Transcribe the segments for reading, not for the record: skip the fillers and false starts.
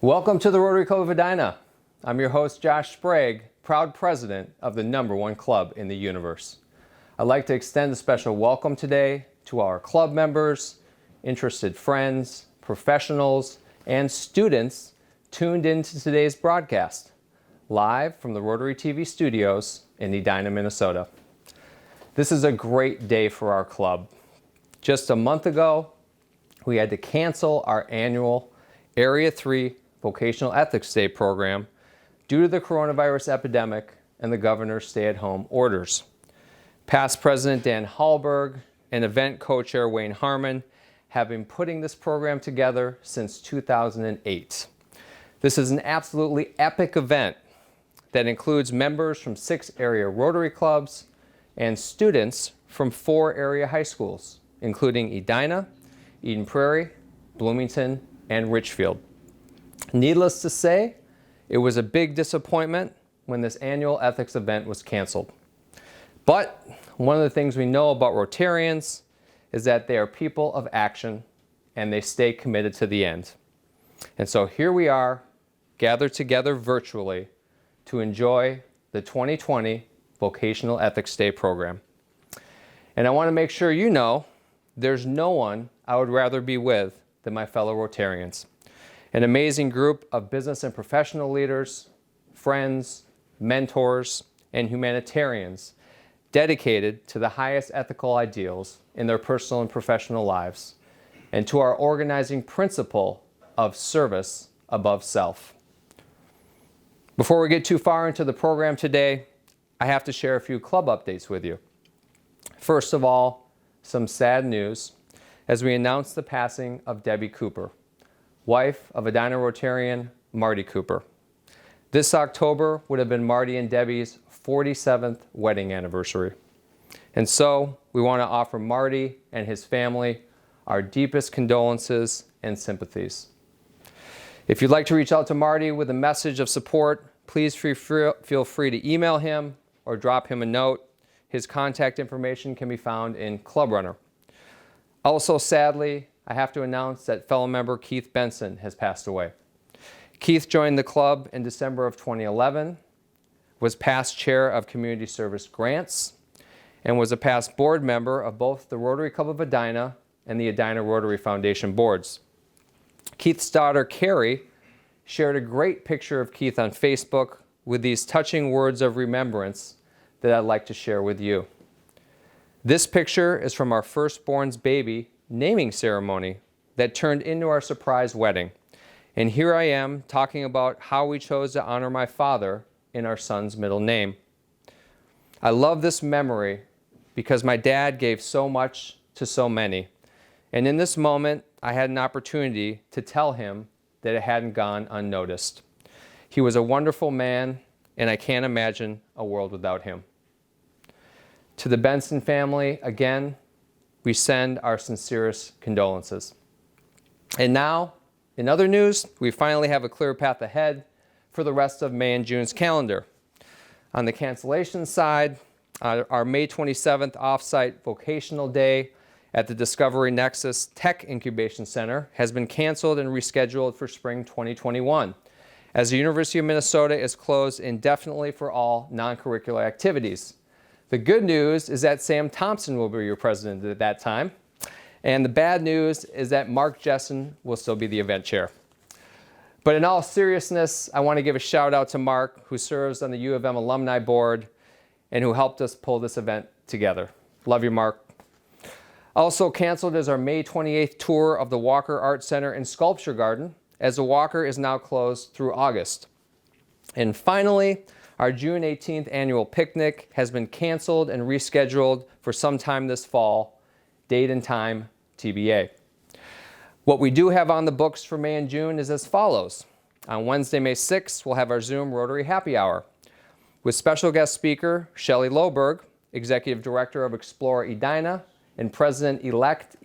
Welcome to the Rotary Club of Edina. I'm your host, Josh Sprague, proud president of the #1 club in the universe. I'd like to extend a special welcome today to our club members, interested friends, professionals, and students tuned into today's broadcast, live from the Rotary TV studios in Edina, Minnesota. This is a great day for our club. Just a month ago, we had to cancel our annual Area 3 Vocational Ethics Day program due to the coronavirus epidemic and the governor's stay-at-home orders. Past President Dan Hallberg and event co-chair Wayne Harmon have been putting this program together since 2008. This is an absolutely epic event that includes members from 6 area Rotary clubs and students from 4 area high schools, including Edina, Eden Prairie, Bloomington, and Richfield. Needless to say, it was a big disappointment when this annual ethics event was canceled. But one of the things we know about Rotarians is that they are people of action and they stay committed to the end. And so here we are, gathered together virtually to enjoy the 2020 Vocational Ethics Day program. And I want to make sure you know there's no one I would rather be with than my fellow Rotarians. An amazing group of business and professional leaders, friends, mentors, and humanitarians dedicated to the highest ethical ideals in their personal and professional lives, and to our organizing principle of service above self. Before we get too far into the program today, I have to share a few club updates with you. First of all, some sad news as we announce the passing of Debbie Cooper, wife of Edina Rotarian Marty Cooper. This October would have been Marty and Debbie's 47th wedding anniversary. And so we want to offer Marty and his family our deepest condolences and sympathies. If you'd like to reach out to Marty with a message of support, please feel free to email him or drop him a note. His contact information can be found in Club Runner. Also, sadly, I have to announce that fellow member Keith Benson has passed away. Keith joined the club in December of 2011, was past chair of Community Service Grants, and was a past board member of both the Rotary Club of Edina and the Edina Rotary Foundation boards. Keith's daughter, Carrie, shared a great picture of Keith on Facebook with these touching words of remembrance that I'd like to share with you. This picture is from our firstborn's baby naming ceremony that turned into our surprise wedding. And here I am talking about how we chose to honor my father in our son's middle name. I love this memory because my dad gave so much to so many. And in this moment, I had an opportunity to tell him that it hadn't gone unnoticed. He was a wonderful man, and I can't imagine a world without him. To the Benson family, again, we send our sincerest condolences. And now, in other news, we finally have a clear path ahead for the rest of May and June's calendar. On the cancellation side, our May 27th offsite vocational day at the Discovery Nexus Tech Incubation Center has been canceled and rescheduled for spring 2021, as the University of Minnesota is closed indefinitely for all non-curricular activities. The good news is that Sam Thompson will be your president at that time. And the bad news is that Mark Jessen will still be the event chair. But in all seriousness, I want to give a shout out to Mark, who serves on the U of M Alumni Board and who helped us pull this event together. Love you, Mark. Also canceled is our May 28th tour of the Walker Art Center and Sculpture Garden, as the Walker is now closed through August. And finally, our June 18th annual picnic has been canceled and rescheduled for sometime this fall, date and time TBA. What we do have on the books for May and June is as follows. On Wednesday, May 6th, we'll have our Zoom Rotary Happy Hour with special guest speaker Shelley Loberg, Executive Director of Explore Edina and President-elect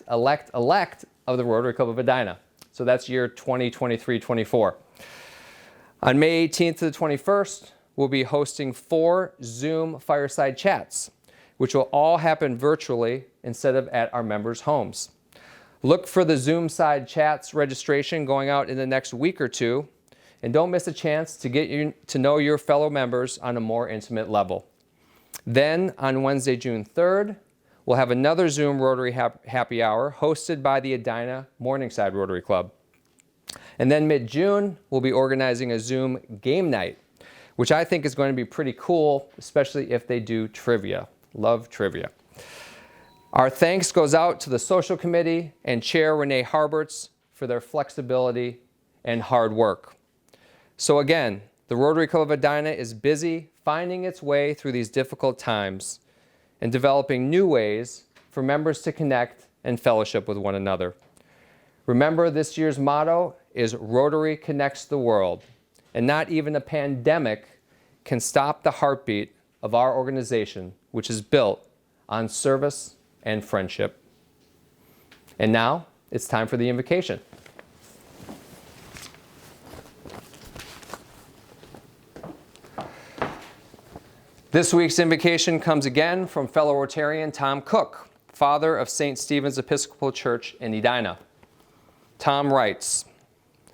of the Rotary Club of Edina. So that's year 2023-24. On May 18th to the 21st, we'll be hosting 4 Zoom fireside chats, which will all happen virtually instead of at our members' homes. Look for the Zoom side chats registration going out in the next week or two, and don't miss a chance to get to know your fellow members on a more intimate level. Then on Wednesday, June 3rd, we'll have another Zoom Rotary Happy Hour hosted by the Edina Morningside Rotary Club. And then mid-June, we'll be organizing a Zoom game night, which I think is going to be pretty cool, especially if they do trivia. Love trivia. Our thanks goes out to the Social Committee and Chair Renee Harberts for their flexibility and hard work. So again, the Rotary Club of Edina is busy finding its way through these difficult times and developing new ways for members to connect and fellowship with one another. Remember, this year's motto is Rotary Connects the World, and not even a pandemic can stop the heartbeat of our organization, which is built on service and friendship. And now it's time for the invocation. This week's invocation comes again from fellow Rotarian Tom Cook, father of St. Stephen's Episcopal Church in Edina. Tom writes,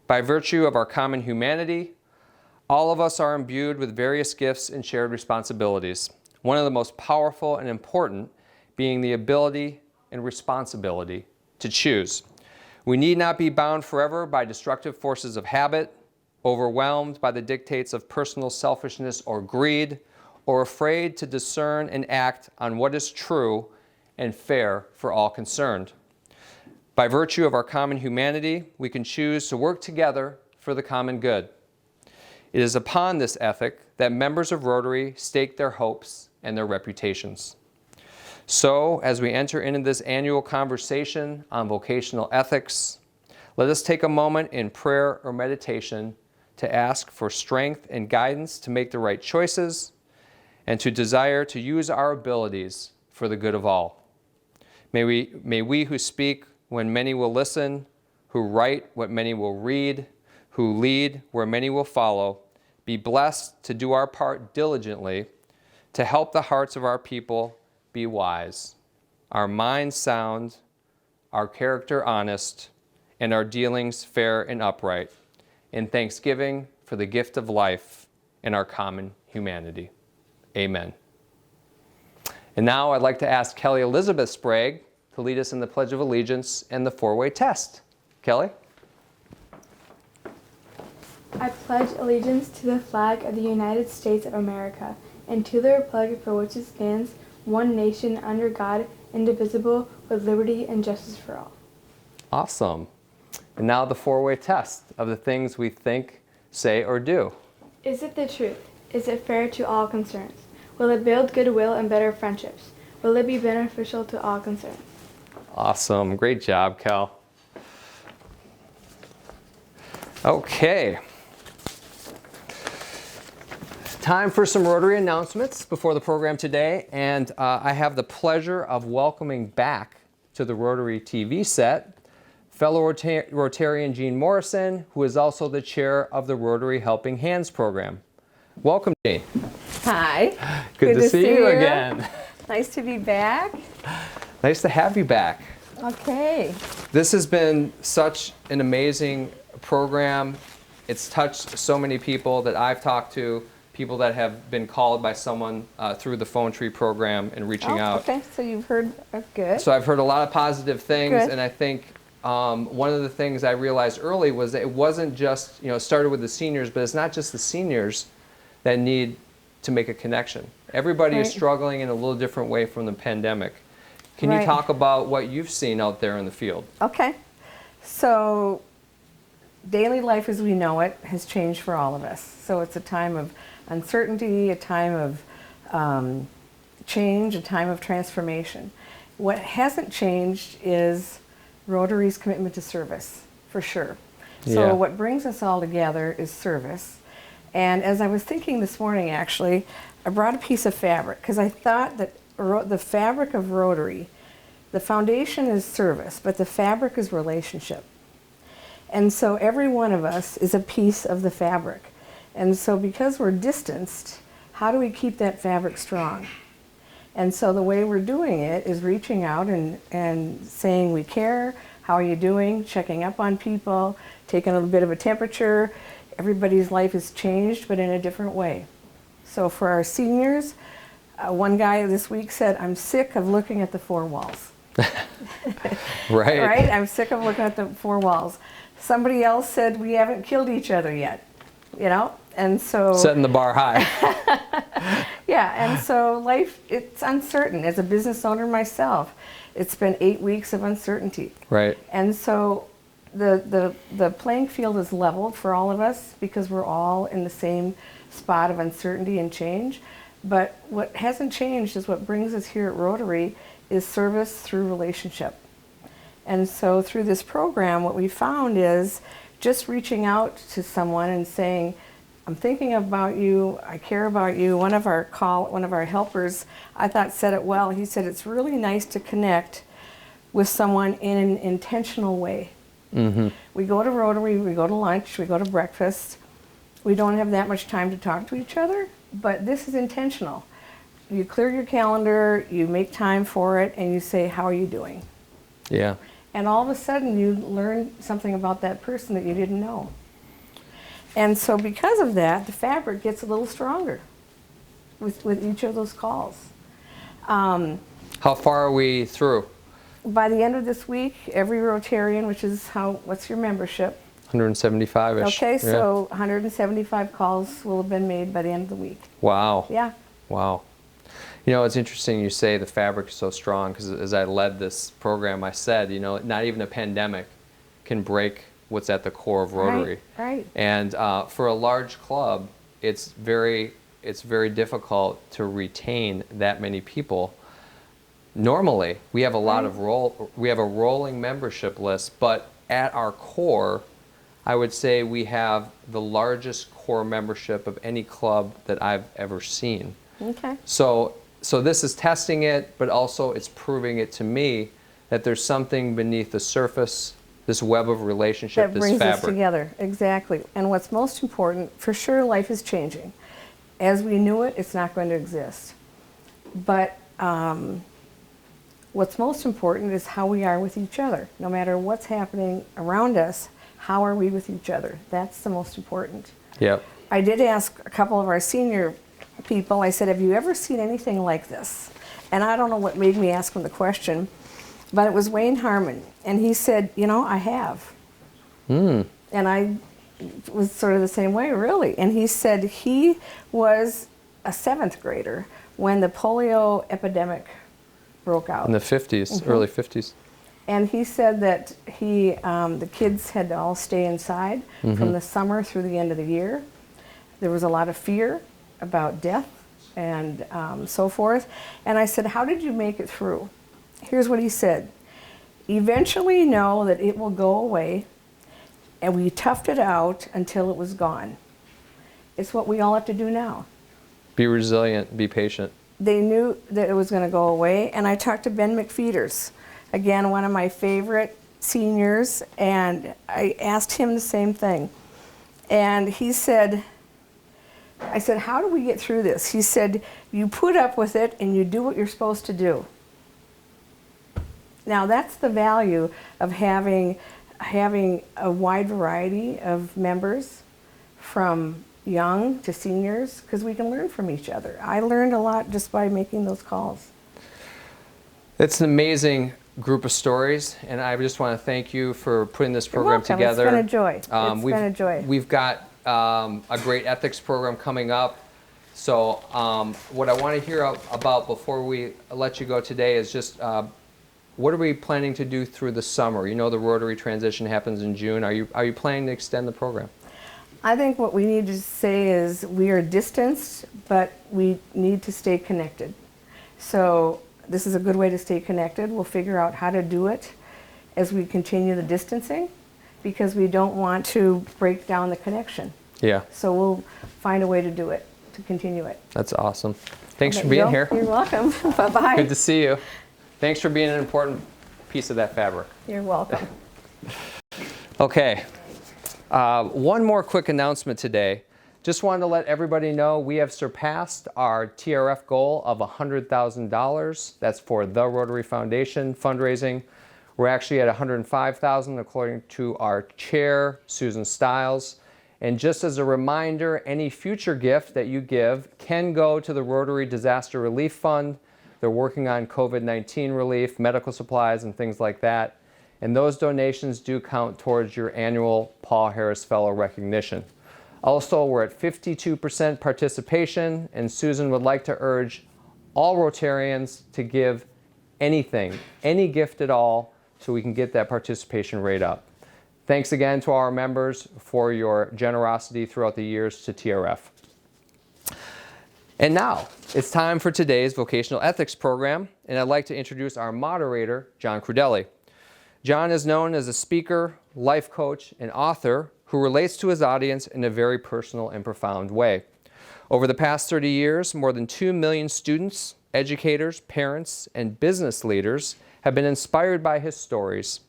"By virtue of our common humanity, all of us are imbued with various gifts and shared responsibilities, one of the most powerful and important being the ability and responsibility to choose. We need not be bound forever by destructive forces of habit, overwhelmed by the dictates of personal selfishness or greed, or afraid to discern and act on what is true and fair for all concerned. By virtue of our common humanity, we can choose to work together for the common good. It is upon this ethic that members of Rotary stake their hopes and their reputations. So, as we enter into this annual conversation on vocational ethics, let us take a moment in prayer or meditation to ask for strength and guidance to make the right choices and to desire to use our abilities for the good of all. May we who speak when many will listen, who write what many will read, who lead where many will follow, be blessed to do our part diligently to help the hearts of our people be wise, our minds sound, our character honest, and our dealings fair and upright, in thanksgiving for the gift of life and our common humanity. Amen." And now I'd like to ask Kelly Elizabeth Sprague to lead us in the Pledge of Allegiance and the four-way test. Kelly? I pledge allegiance to the flag of the United States of America and to the republic for which it stands, one nation under God, indivisible, with liberty and justice for all. Awesome. And now the four-way test of the things we think, say, or do. Is it the truth? Is it fair to all concerned? Will it build goodwill and better friendships? Will it be beneficial to all concerned? Awesome. Great job, Kel. Okay. Time for some Rotary announcements before the program today, and I have the pleasure of welcoming back to the Rotary TV set fellow Rotarian Jean Morrison, who is also the chair of the Rotary Helping Hands program. Welcome, Jean. Hi. Good to see you again. Nice to be back. Nice to have you back. Okay. This has been such an amazing program. It's touched so many people that I've talked to, people that have been called by someone through the Phone Tree program and reaching out. Okay, so you've heard good. So I've heard a lot of positive things, Good. and I think one of the things I realized early was that it wasn't just, it started with the seniors, but it's not just the seniors that need to make a connection. Everybody is Right. struggling in a little different way from the pandemic. Can you Right. talk about what you've seen out there in the field? Okay. So daily life as we know it has changed for all of us. So it's a time of uncertainty, a time of change, a time of transformation. What hasn't changed is Rotary's commitment to service, for sure. So Yeah. what brings us all together is service. And as I was thinking this morning, actually, I brought a piece of fabric because I thought that the fabric of Rotary, the foundation is service, but the fabric is relationship. And so every one of us is a piece of the fabric. And so because we're distanced, how do we keep that fabric strong? And so the way we're doing it is reaching out and saying we care, how are you doing, checking up on people, taking a little bit of a temperature. Everybody's life has changed, but in a different way. So for our seniors, one guy this week said, I'm sick of looking at the four walls. Right. Right? I'm sick of looking at the four walls. Somebody else said, we haven't killed each other yet, you know? And so... Setting the bar high. Yeah, and so life, it's uncertain. As a business owner myself, it's been 8 weeks of uncertainty. Right. And so the playing field is leveled for all of us because we're all in the same spot of uncertainty and change. But what hasn't changed is what brings us here at Rotary is service through relationship. And so through this program, what we found is just reaching out to someone and saying, I'm thinking about you, I care about you. One of our helpers, I thought said it well. He said, it's really nice to connect with someone in an intentional way. Mm-hmm. We go to Rotary, we go to lunch, we go to breakfast. We don't have that much time to talk to each other, but this is intentional. You clear your calendar, you make time for it, and you say, how are you doing? Yeah. And all of a sudden you learn something about that person that you didn't know. And so because of that, the fabric gets a little stronger with each of those calls. How far are we through? By the end of this week, every Rotarian, which is what's your membership? 175-ish. Okay, so 175 calls will have been made by the end of the week. Wow. Yeah. Wow. You know, it's interesting you say the fabric is so strong, because as I led this program, I said, you know, not even a pandemic can break what's at the core of Rotary. Right. And for a large club, it's very difficult to retain that many people. Normally, we have a lot of we have a rolling membership list, but at our core, I would say we have the largest core membership of any club that I've ever seen. Okay. So this is testing it, but also it's proving it to me that there's something beneath the surface, this web of relationship, That this brings fabric. us together, exactly. And what's most important, for sure, life is changing. As we knew it, it's not going to exist. But what's most important is how we are with each other. No matter what's happening around us, how are we with each other? That's the most important. Yep. I did ask a couple of our senior people, I said, have you ever seen anything like this? And I don't know what made me ask him the question, but it was Wayne Harmon. And he said, you know, I have. And I was sort of the same way, really. And he said he was a 7th grader when the polio epidemic broke out. In the 50s, early 50s. And he said that the kids had to all stay inside from the summer through the end of the year. There was a lot of fear about death and so forth. And I said, how did you make it through? Here's what he said. Eventually know that it will go away, and we toughed it out until it was gone. It's what we all have to do now. Be resilient, be patient. They knew that it was going to go away, and I talked to Ben McFeeters, again, one of my favorite seniors, and I asked him the same thing. And he said, I said, how do we get through this? He said, you put up with it and you do what you're supposed to do. Now that's the value of having a wide variety of members, from young to seniors, because we can learn from each other. I learned a lot just by making those calls. It's an amazing group of stories, and I just want to thank you for putting this program You're welcome. together. It's been a joy. It's been a joy. We've got a great ethics program coming up. So what I want to hear about before we let you go today is just what are we planning to do through the summer? You know, the Rotary transition happens in June. Are you planning to extend the program? I think what we need to say is we are distanced, but we need to stay connected. So this is a good way to stay connected. We'll figure out how to do it as we continue the distancing, because we don't want to break down the connection. Yeah. So we'll find a way to do it, to continue it. That's awesome. Thanks for being here. You're welcome. Bye-bye. Good to see you. Thanks for being an important piece of that fabric. You're welcome. Okay. One more quick announcement today. Just wanted to let everybody know we have surpassed our TRF goal of $100,000. That's for the Rotary Foundation fundraising. We're actually at 105,000 according to our chair, Susan Stiles. And just as a reminder, any future gift that you give can go to the Rotary Disaster Relief Fund. They're working on COVID-19 relief, medical supplies, and things like that. And those donations do count towards your annual Paul Harris Fellow recognition. Also, we're at 52% participation, and Susan would like to urge all Rotarians to give anything, any gift at all, so we can get that participation rate up. Thanks again to our members for your generosity throughout the years to TRF. And now, it's time for today's Vocational Ethics program, and I'd like to introduce our moderator, John Crudele. John is known as a speaker, life coach, and author who relates to his audience in a very personal and profound way. Over the past 30 years, more than 2 million students, educators, parents, and business leaders have been inspired by his stories,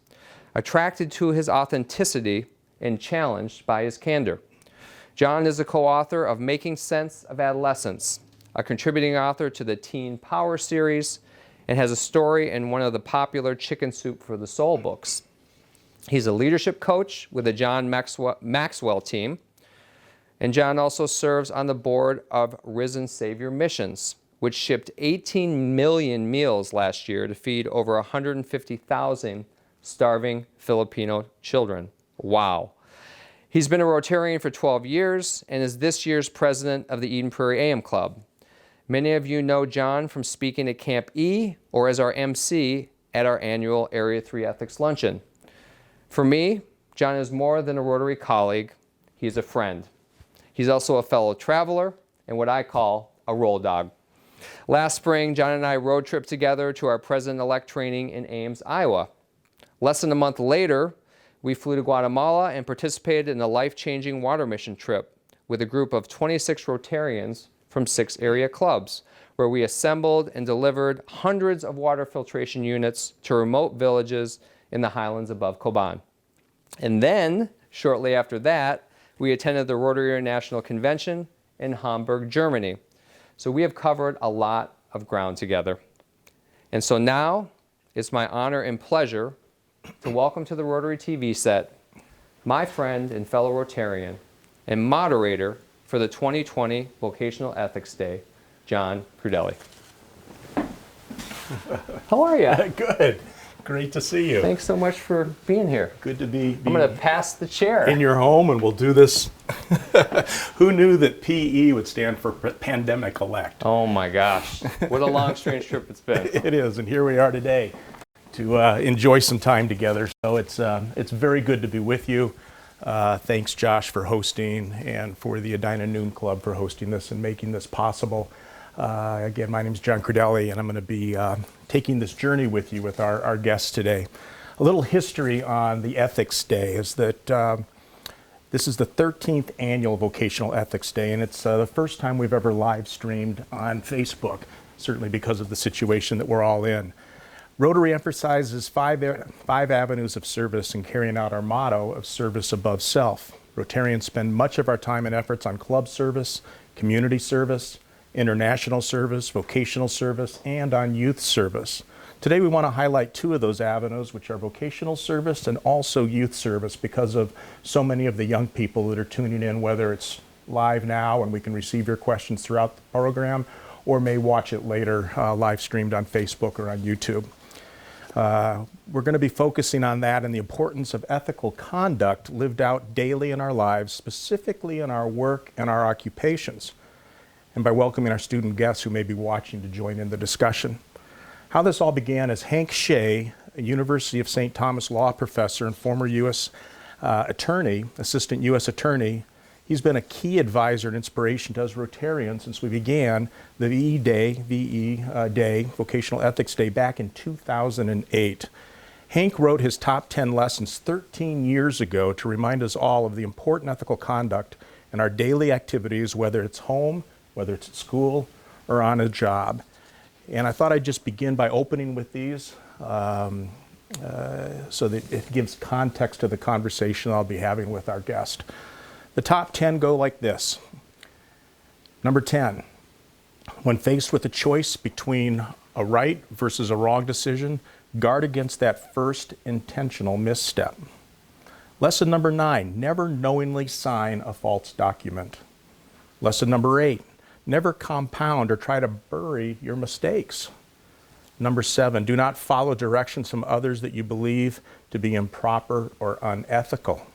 attracted to his authenticity, and challenged by his candor. John is a co-author of Making Sense of Adolescence, a contributing author to the Teen Power series, and has a story in one of the popular Chicken Soup for the Soul books. He's a leadership coach with the John Maxwell team, and John also serves on the board of Risen Savior Missions, which shipped 18 million meals last year to feed over 150,000 starving Filipino children. Wow. He's been a Rotarian for 12 years and is this year's president of the Eden Prairie AM Club. Many of you know John from speaking at Camp E or as our MC at our annual Area 3 Ethics Luncheon. For me, John is more than a Rotary colleague. He's a friend. He's also a fellow traveler and what I call a roll dog. Last spring, John and I road tripped together to our president-elect training in Ames, Iowa. Less than a month later, we flew to Guatemala and participated in a life-changing water mission trip with a group of 26 Rotarians from 6 area clubs, where we assembled and delivered hundreds of water filtration units to remote villages in the highlands above Koban. And then, shortly after that, we attended the Rotary National Convention in Hamburg, Germany. So we have covered a lot of ground together. And so now, it's my honor and pleasure to welcome to the Rotary TV set my friend and fellow Rotarian and moderator for the 2020 Vocational Ethics Day, John Crudele. How are you? Good. Great to see you. Thanks so much for being here. Good to be I'm going to pass the chair. in your home, and we'll do this. Who knew that PE would stand for Pandemic Elect? Oh my gosh. What a long, strange trip it's been. It is, and here we are today to enjoy some time together. So it's very good to be with you. Thanks, Josh, for hosting, and for the Edina Noon Club for hosting this and making this possible. Again, my name is John Crudele, and I'm going to be taking this journey with you with our guests today. A little history on the Ethics Day is that this is the 13th annual Vocational Ethics Day, and it's the first time we've ever live streamed on Facebook, certainly because of the situation that we're all in. Rotary emphasizes five avenues of service in carrying out our motto of service above self. Rotarians spend much of our time and efforts on club service, community service, international service, vocational service, and on youth service. Today we want to highlight 2 of those avenues, which are vocational service and also youth service, because of so many of the young people that are tuning in, whether it's live now and we can receive your questions throughout the program, or may watch it later live streamed on Facebook or on YouTube. We're going to be focusing on that and the importance of ethical conduct lived out daily in our lives, specifically in our work and our occupations, and by welcoming our student guests who may be watching to join in the discussion. How this all began is Hank Shea, a University of St. Thomas law professor and former U.S. Attorney, assistant U.S. attorney. He's been a key advisor and inspiration to us Rotarians since we began the VE Day, Vocational Ethics Day, back in 2008. Hank wrote his top 10 lessons 13 years ago to remind us all of the important ethical conduct in our daily activities, whether it's home, whether it's at school, or on a job. And I thought I'd just begin by opening with these so that it gives context to the conversation I'll be having with our guest. The top 10 go like this. Number 10, when faced with a choice between a right versus a wrong decision, Guard against that first intentional misstep. Lesson number 9, never knowingly sign a false document. Lesson number 8, never compound or try to bury your mistakes. Number 7, do not follow directions from others that you believe to be improper or unethical.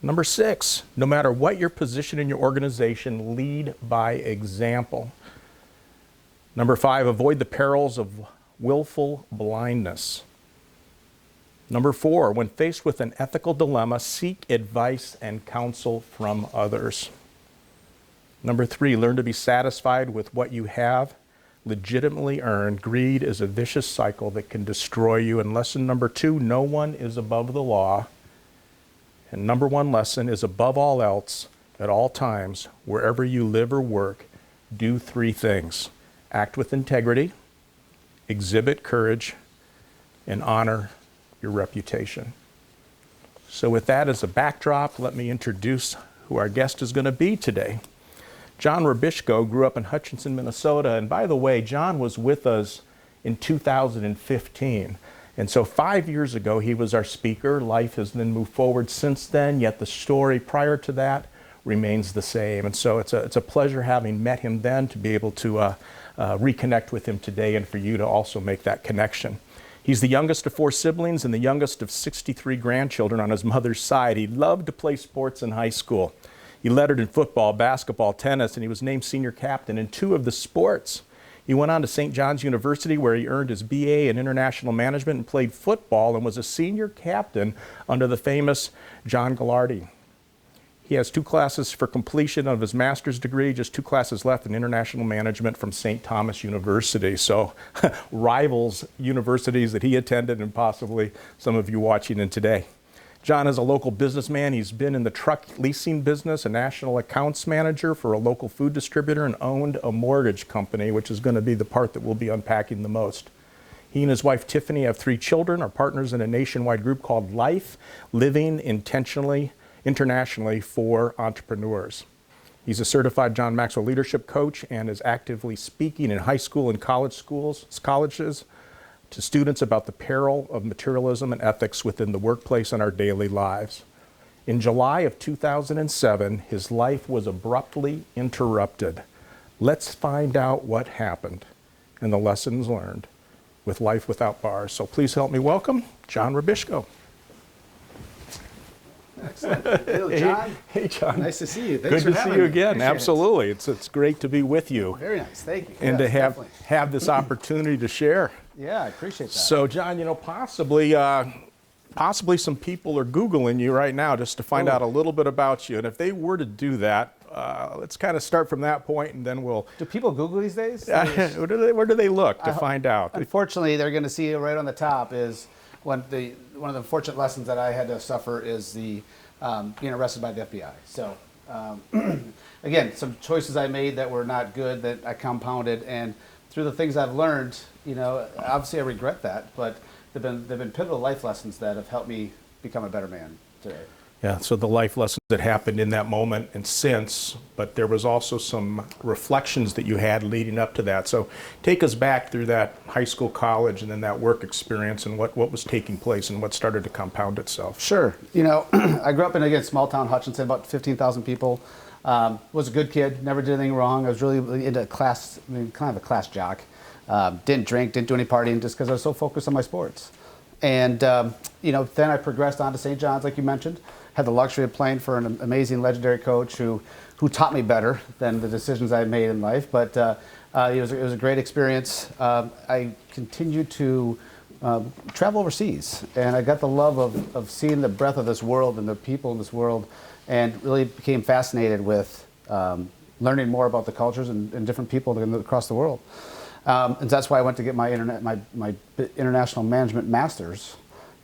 Number 6, no matter what your position in your organization, lead by example. Number 5, avoid the perils of willful blindness. Number 4, when faced with an ethical dilemma, seek advice and counsel from others. Number 3, learn to be satisfied with what you have legitimately earned. Greed is a vicious cycle that can destroy you. And lesson number 2, no one is above the law. And number 1 lesson is, above all else, at all times, wherever you live or work, do 3 things. Act with integrity, exhibit courage, and honor your reputation. So with that as a backdrop, let me introduce who our guest is going to be today. John Rubischko grew up in Hutchinson, Minnesota, and by the way, John was with us in 2015. And so 5 years ago, he was our speaker. Life has then moved forward since then, yet the story prior to that remains the same. And so it's a pleasure having met him then to be able to reconnect with him today and for you to also make that connection. He's the youngest of 4 siblings and the youngest of 63 grandchildren on his mother's side. He loved to play sports in high school. He lettered in football, basketball, tennis, and he was named senior captain in 2 of the sports. He went on to St. John's University, where he earned his BA in international management and played football and was a senior captain under the famous John Gallardi. He has 2 classes for completion of his master's degree, just 2 classes left in international management from St. Thomas University. So rivals universities that he attended and possibly some of you watching in today. John is a local businessman. He's been in the truck leasing business, a national accounts manager for a local food distributor, and owned a mortgage company, which is going to be the part that we'll be unpacking the most. He and his wife Tiffany have 3 children, are partners in a nationwide group called Life, Living Internationally for Entrepreneurs. He's a certified John Maxwell leadership coach and is actively speaking in high school and colleges to students about the peril of materialism and ethics within the workplace and our daily lives. In July of 2007, his life was abruptly interrupted. Let's find out what happened and the lessons learned with Life Without Bars. So please help me welcome John Rubischko. Excellent. Hello, John. Hey, John. Nice to see you. Good Thanks to see you again. Absolutely. It's great to be with you. Very nice. Thank you. And Yes, to definitely. have this opportunity to share. Yeah, I appreciate that. So, John, possibly some people are Googling you right now just to find out a little bit about you. And if they were to do that, let's kind of start from that point, and then we'll... Do people Google these days? where do they look to find out? Unfortunately, they're going to see right on the top is one of the unfortunate lessons that I had to suffer is the being arrested by the FBI. So, again, some choices I made that were not good that I compounded, and through the things I've learned, obviously I regret that, but they've been pivotal life lessons that have helped me become a better man today. Yeah, so the life lessons that happened in that moment and since, but there was also some reflections that you had leading up to that. So take us back through that high school, college, and then that work experience and what was taking place and what started to compound itself. Sure. I grew up in, again, small town Hutchinson, about 15,000 people. Was a good kid, never did anything wrong. I was really into class, kind of a class jock. Didn't drink, didn't do any partying just because I was so focused on my sports. And, then I progressed on to St. John's, like you mentioned. Had the luxury of playing for an amazing, legendary coach who taught me better than the decisions I made in life. But it was a great experience. I continued to travel overseas, and I got the love of seeing the breadth of this world and the people in this world, and really became fascinated with learning more about the cultures and different people across the world. And that's why I went to get my international management master's.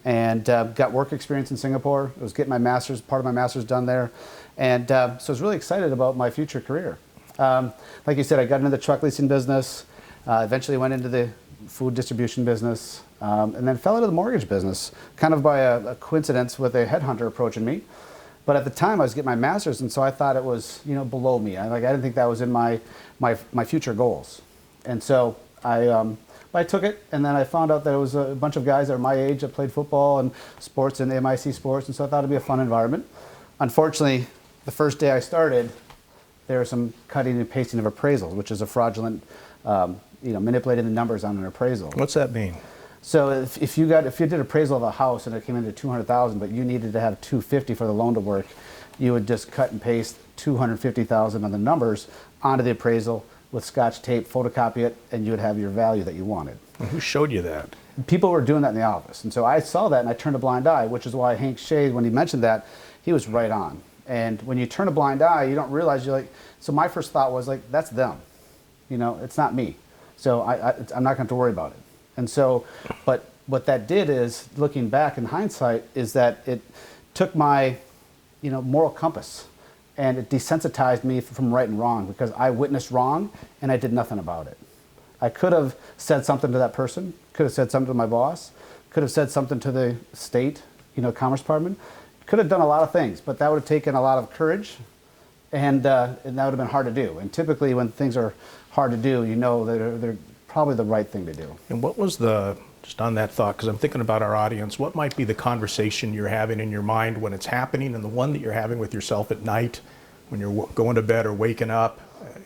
And got work experience in Singapore. I was getting my master's, part of my master's done there. And so I was really excited about my future career. Like you said, I got into the truck leasing business, eventually went into the food distribution business, and then fell into the mortgage business, kind of by a coincidence with a headhunter approaching me. But at the time, I was getting my master's, and so I thought it was below me. I didn't think that was in my future goals. And so I... But I took it, and then I found out there was a bunch of guys that were my age that played football and sports and MIC sports, and so I thought it'd be a fun environment. Unfortunately, the first day I started, there was some cutting and pasting of appraisals, which is a fraudulent, manipulating the numbers on an appraisal. What's that mean? So if you did appraisal of a house and it came into 200,000, but you needed to have 250 for the loan to work, you would just cut and paste 250,000 on the numbers onto the appraisal with Scotch tape, photocopy it, and you would have your value that you wanted. And who showed you that? People were doing that in the office, and so I saw that and I turned a blind eye, which is why Hank Shade, when he mentioned that, he was right on. And when you turn a blind eye, you don't realize so my first thought was like, that's them. It's not me. So I'm not going to have to worry about it. And so, but what that did is, looking back in hindsight, is that it took my, moral compass and it desensitized me from right and wrong, because I witnessed wrong and I did nothing about it. I could have said something to that person, could have said something to my boss, could have said something to the state, Commerce Department. Could have done a lot of things, but that would have taken a lot of courage, and that would have been hard to do. And typically when things are hard to do, they're probably the right thing to do. And what was just on that thought, because I'm thinking about our audience, what might be the conversation you're having in your mind when it's happening, and the one that you're having with yourself at night when you're going to bed or waking up?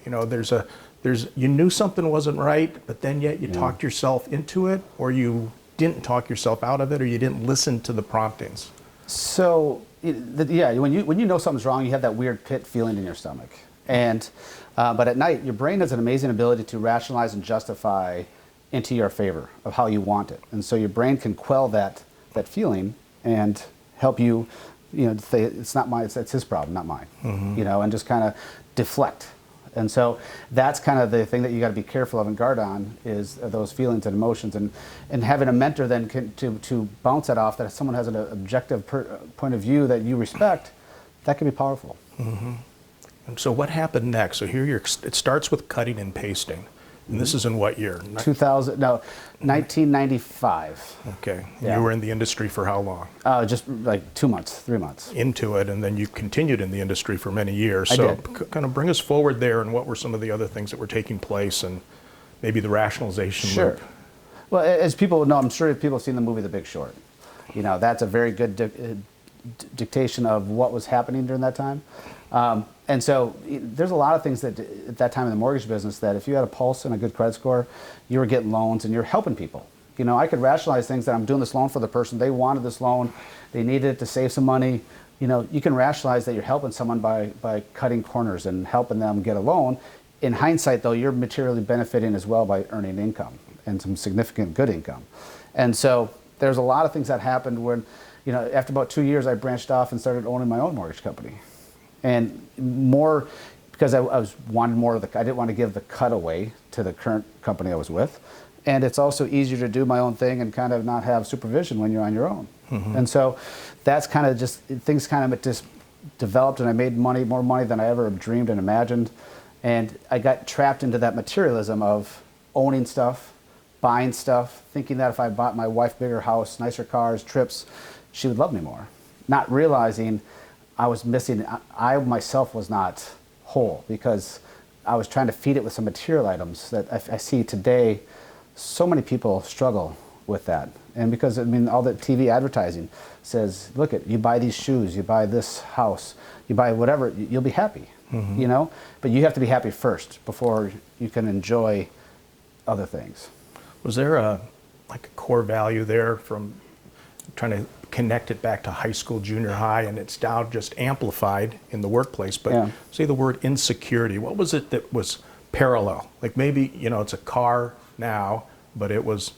You knew something wasn't right, but then yet you talked yourself into it, or you didn't talk yourself out of it, or you didn't listen to the promptings. So, when you know something's wrong, you have that weird pit feeling in your stomach. But at night, your brain has an amazing ability to rationalize and justify into your favor of how you want it. And so your brain can quell that feeling and help you, say, it's not mine, it's his problem, not mine, and just kind of deflect. And so that's kind of the thing that you got to be careful of and guard on, is those feelings and emotions, and having a mentor then to bounce that off, that if someone has an objective point of view that you respect, that can be powerful. Mm-hmm. And so what happened next? So here it starts with cutting and pasting. And this is in what year? 1995. Okay. Yeah. You were in the industry for how long? Just like 2 months, 3 months. Into it, and then you continued in the industry for many years. I So did. Kind of bring us forward there, and what were some of the other things that were taking place, and maybe the rationalization Sure. loop? Well, as people know, I'm sure people have seen the movie The Big Short. That's a very good dictation of what was happening during that time. And so there's a lot of things that at that time in the mortgage business, that if you had a pulse and a good credit score, you were getting loans and you're helping people. I could rationalize things that I'm doing this loan for the person. They wanted this loan. They needed it to save some money. You can rationalize that you're helping someone by cutting corners and helping them get a loan. In hindsight, though, you're materially benefiting as well by earning income, and some significant good income. And so there's a lot of things that happened when, after about 2 years, I branched off and started owning my own mortgage company. And more because I wanted more of I didn't want to give the cut away to the current company I was with. And it's also easier to do my own thing and kind of not have supervision when you're on your own. Mm-hmm. And so that's kind of just, things kind of just developed, and I made more money than I ever dreamed and imagined. And I got trapped into that materialism of owning stuff, buying stuff, thinking that if I bought my wife bigger house, nicer cars, trips, she would love me more. Not realizing I was missing, I myself was not whole, because I was trying to feed it with some material items that I see today. So many people struggle with that. And because, all the TV advertising says, look, you buy these shoes, you buy this house, you buy whatever, you'll be happy, mm-hmm. But you have to be happy first before you can enjoy other things. Was there a core value there from trying to connect it back to high school, junior high, and it's now just amplified in the workplace, but say the word insecurity, what was it that was parallel? Like maybe, it's a car now, but it was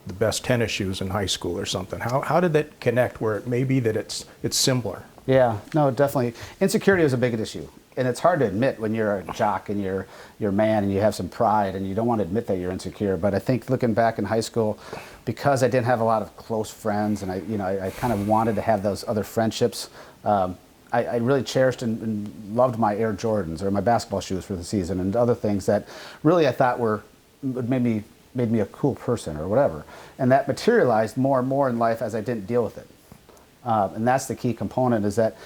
the best tennis shoes in high school or something. How did that connect where it may be that it's similar? Yeah, no, definitely. Insecurity is a big issue. And it's hard to admit when you're a jock and you're a man and you have some pride and you don't want to admit that you're insecure. But I think looking back in high school, because I didn't have a lot of close friends and I kind of wanted to have those other friendships, I really cherished and loved my Air Jordans or my basketball shoes for the season and other things that really I thought made me a cool person or whatever. And that materialized more and more in life as I didn't deal with it. And that's the key component, is that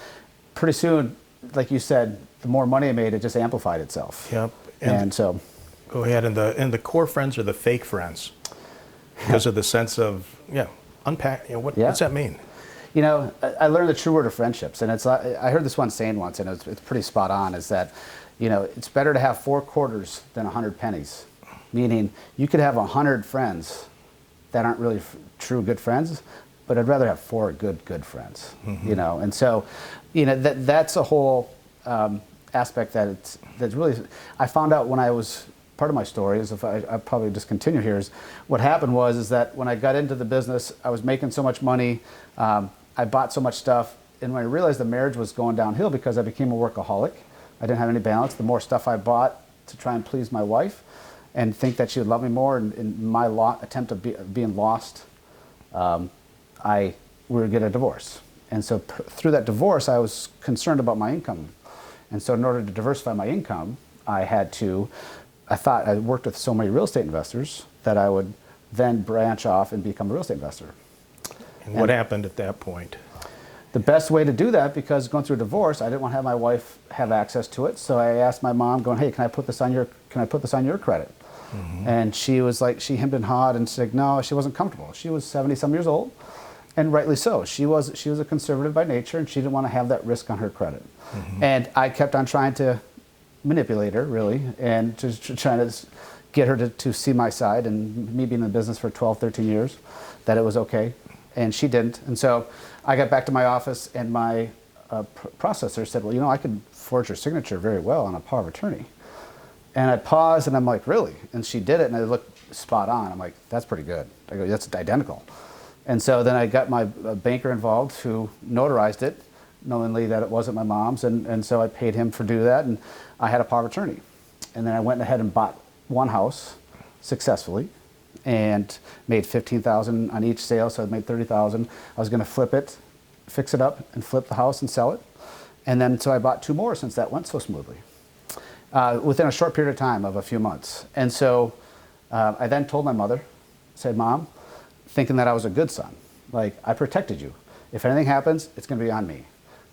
pretty soon, like you said, the more money I made, it just amplified itself. Yep. And so, go ahead. And the core friends are the fake friends. because of the sense of, unpack, what's that mean? You know, I learned the true word of friendships, and I heard this one saying once, and it's pretty spot on, is that, you know, it's better to have 4 quarters than 100 pennies. Meaning, you could have 100 friends that aren't really true good friends, but I'd rather have 4 good friends, you know. And so, you know, that's a whole aspect that's really, I found out when I was, part of my story is, if I probably just continue here, is what happened is that when I got into the business, I was making so much money, I bought so much stuff, and when I realized the marriage was going downhill because I became a workaholic, I didn't have any balance. The more stuff I bought to try and please my wife and think that she would love me more, and in my attempt of being lost, we would get a divorce. And so through that divorce, I was concerned about my income. And so in order to diversify my income, I thought I worked with so many real estate investors that I would then branch off and become a real estate investor. And what happened at that point? The best way to do that, because going through a divorce, I didn't want to have my wife have access to it. So I asked my mom, going, "Hey, can I put this on your credit?" And she was like, she hemmed and hawed and said, no, she wasn't comfortable. She was 70-some years old, and rightly so. She was a conservative by nature, and she didn't want to have that risk on her credit. And I kept on trying to manipulate her, really, and to trying to get her to see my side, and me being in the business for 12, 13 years, that it was okay. And she didn't. And so I got back to my office, and my processor said, well, you know, I could forge your signature very well on a power of attorney. And I paused, and I'm like, really? And she did it, and it looked spot on. I'm like, that's pretty good. I go, that's identical. And so then I got my banker involved, who notarized it, knowingly that it wasn't my mom's, and so I paid him for do that, and I had a power of attorney. And then I went ahead and bought one house successfully, and made $15,000 on each sale, so I made $30,000. I was going to flip it, fix it up, and flip the house and sell it. And then so I bought 2 more since that went so smoothly, within a short period of time of a few months. And so I then told my mother, said, Mom, thinking that I was a good son, like, I protected you. If anything happens, it's going to be on me.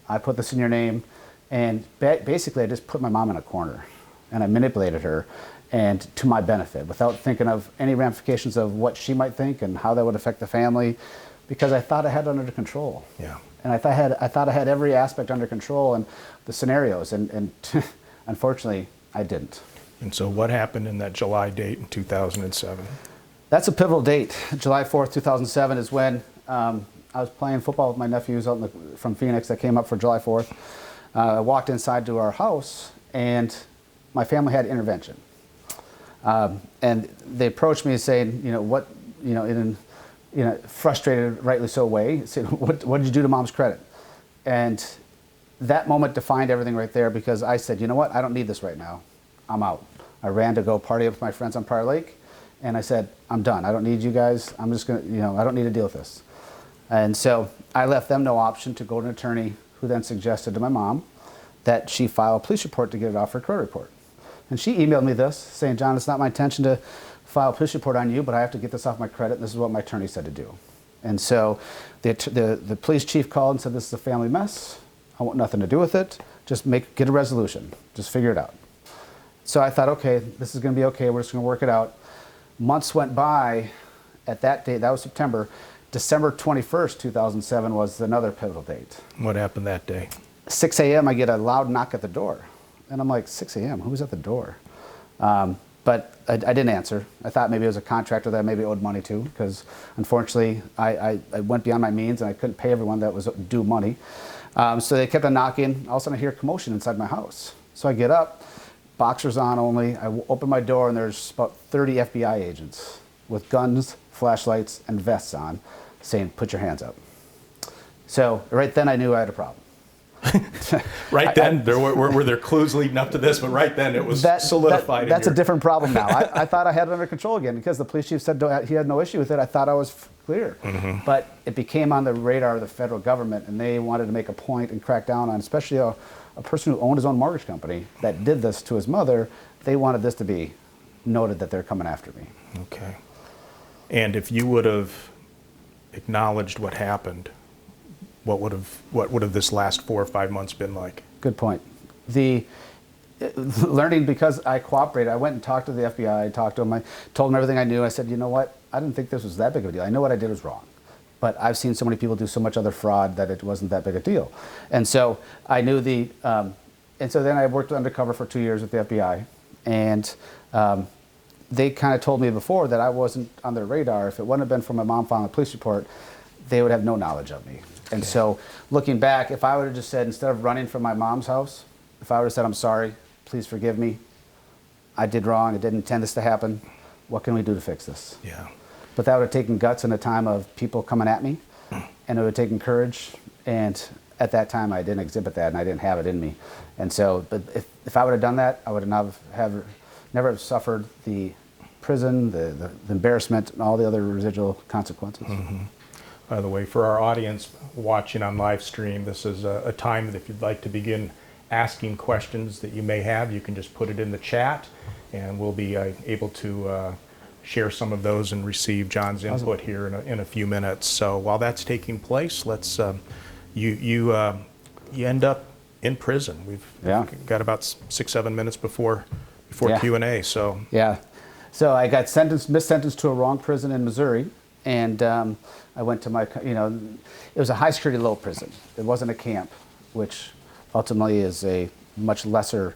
I put this in your name, and basically I just put my mom in a corner, and I manipulated her, and to my benefit, without thinking of any ramifications of what she might think and how that would affect the family, because I thought I had it under control. Yeah. And I thought I had every aspect under control and the scenarios, and unfortunately, I didn't. And so what happened in that July date in 2007? That's a pivotal date. July 4th, 2007 is when I was playing football with my nephews out from Phoenix that came up for July 4th. I walked inside to our house, and my family had intervention. And they approached me saying, in a frustrated, rightly so way, saying, what did you do to Mom's credit? And that moment defined everything right there, because I said, you know what, I don't need this right now. I'm out. I ran to go party with my friends on Prior Lake, and I said, I'm done. I don't need you guys. I'm just going to, I don't need to deal with this. And so I left them no option to go to an attorney, who then suggested to my mom that she file a police report to get it off her credit report. And she emailed me this, saying, John, it's not my intention to file a police report on you, but I have to get this off my credit, and this is what my attorney said to do. And so the police chief called and said, this is a family mess. I want nothing to do with it. Just get a resolution. Just figure it out. So I thought, okay, this is going to be okay. We're just going to work it out. Months went by. At that date, that was September. December 21st, 2007 was another pivotal date. What happened that day? 6 a.m., I get a loud knock at the door. And I'm like, 6 a.m., who's at the door? But I didn't answer. I thought maybe it was a contractor that I maybe owed money to, because unfortunately I went beyond my means, and I couldn't pay everyone that was due money. So they kept on knocking. All of a sudden I hear a commotion inside my house. So I get up, boxers on only. I open my door, and there's about 30 FBI agents with guns, flashlights, and vests on, saying, put your hands up. So right then I knew I had a problem. Right then, were there clues leading up to this, but right then it was solidified. That's a different problem now. I thought I had it under control again, because the police chief said he had no issue with it. I thought I was clear. But it became on the radar of the federal government, and they wanted to make a point and crack down on, especially a person who owned his own mortgage company that did this to his mother. They wanted this to be noted that they're coming after me. Okay. And if you would have acknowledged what happened, what would have this last 4 or 5 months been like? Good point. learning because I cooperated. I went and talked to the FBI, I talked to them, I told them everything I knew. I said, you know what, I didn't think this was that big of a deal. I know what I did was wrong, but I've seen so many people do so much other fraud that it wasn't that big a deal. And so I knew and so then I worked undercover for 2 years with the FBI, and they kind of told me before that I wasn't on their radar. If it wouldn't have been for my mom filing a police report, they would have no knowledge of me. And so looking back, if I would have just said, instead of running from my mom's house, if I would have said, I'm sorry, please forgive me, I did wrong, I didn't intend this to happen, what can we do to fix this? Yeah. But that would have taken guts in a time of people coming at me, and it would have taken courage, and at that time I didn't exhibit that, and I didn't have it in me. And so, but if I would have done that, I would have never have suffered the prison, the embarrassment, and all the other residual consequences. Mm-hmm. By the way, for our audience watching on live stream, this is a time that if you'd like to begin asking questions that you may have, you can just put it in the chat, and we'll be able to share some of those and receive John's input here in a few minutes. So while that's taking place, let's you end up in prison. We've got about 6-7 minutes before Q&A. So yeah, so I got mis-sentenced to a wrong prison in Missouri, and I went to it was a high security low prison. It wasn't a camp, which ultimately is a much lesser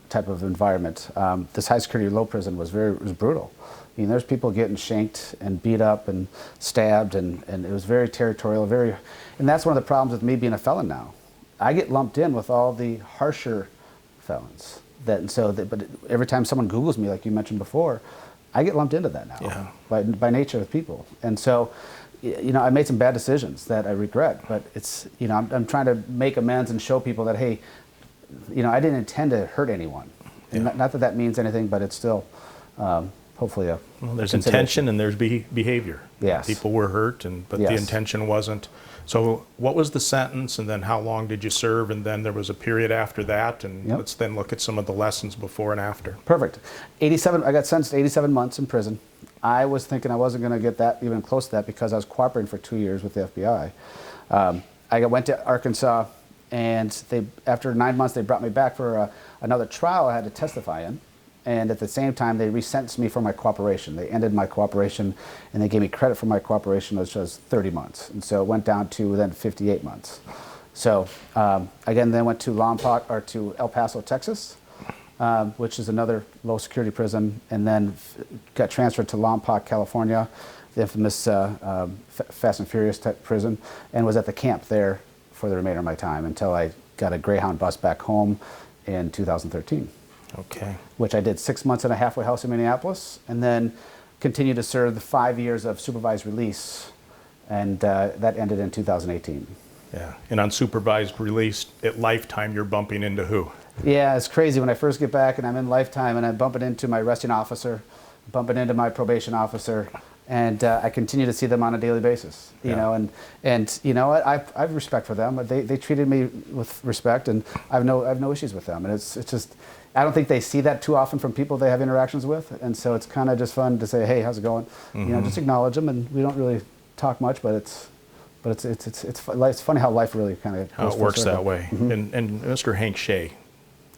type of environment. This high security low prison was brutal. I mean, there's people getting shanked and beat up and stabbed, and it was very territorial, and that's one of the problems with me being a felon now. I get lumped in with all the harsher felons. But every time someone Googles me, like you mentioned before, I get lumped into that now by nature of people. And so, I made some bad decisions that I regret, but it's, I'm trying to make amends and show people that, hey, I didn't intend to hurt anyone. And not that that means anything, but it's still hopefully a there's intention and there's behavior. Yes. People were hurt, but the intention wasn't. So what was the sentence, and then how long did you serve, and then there was a period after that, and let's then look at some of the lessons before and after. Perfect. I got sentenced to 87 months in prison. I was thinking I wasn't going to get that, even close to that, because I was cooperating for 2 years with the FBI. I went to Arkansas, and after 9 months, they brought me back for another trial I had to testify in. And at the same time, they resentenced me for my cooperation. They ended my cooperation, and they gave me credit for my cooperation, which was 30 months. And so it went down to then 58 months. So again, then went to El Paso, Texas, which is another low security prison, and then got transferred to Lompoc, California, the infamous Fast and Furious type prison, and was at the camp there for the remainder of my time until I got a Greyhound bus back home in 2013. Okay. Which I did 6 months in a halfway house in Minneapolis, and then continued to serve the 5 years of supervised release, and that ended in 2018. Yeah, and on supervised release, at lifetime, you're bumping into who? Yeah, it's crazy when I first get back and I'm in lifetime and I'm bumping into my arresting officer, bumping into my probation officer, and I continue to see them on a daily basis. You know, and I have respect for them. They treated me with respect, and I have no issues with them. And it's just, I don't think they see that too often from people they have interactions with, and so it's kind of just fun to say, hey, how's it going? Mm-hmm. Just acknowledge them, and we don't really talk much, but it's funny how life really kind of how it works that way. Mm-hmm. And Mr. Hank Shea,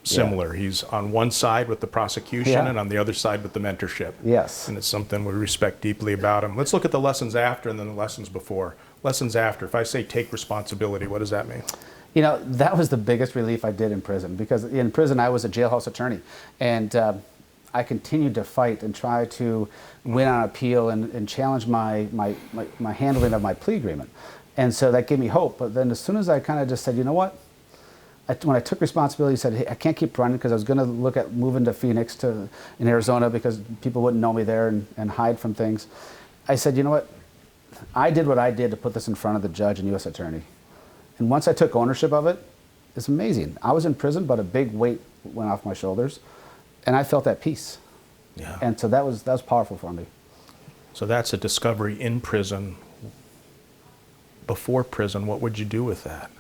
similar. He's on one side with the prosecution and on the other side with the mentorship. Yes. And it's something we respect deeply about him. Let's look at the lessons after and then the lessons before. Lessons after. If I say take responsibility, what does that mean? That was the biggest relief I did in prison, because in prison I was a jailhouse attorney, and I continued to fight and try to win on appeal and challenge my handling of my plea agreement. And so that gave me hope. But then as soon as I kind of just said, you know what? When I took responsibility, I said, hey, I can't keep running, because I was going to look at moving to Phoenix in Arizona, because people wouldn't know me there and hide from things. I said, you know what? I did what I did to put this in front of the judge and U.S. attorney. And once I took ownership of it, it's amazing. I was in prison, but a big weight went off my shoulders, and I felt at peace. Yeah. And so that was powerful for me. So that's a discovery in prison. Before prison, what would you do with that?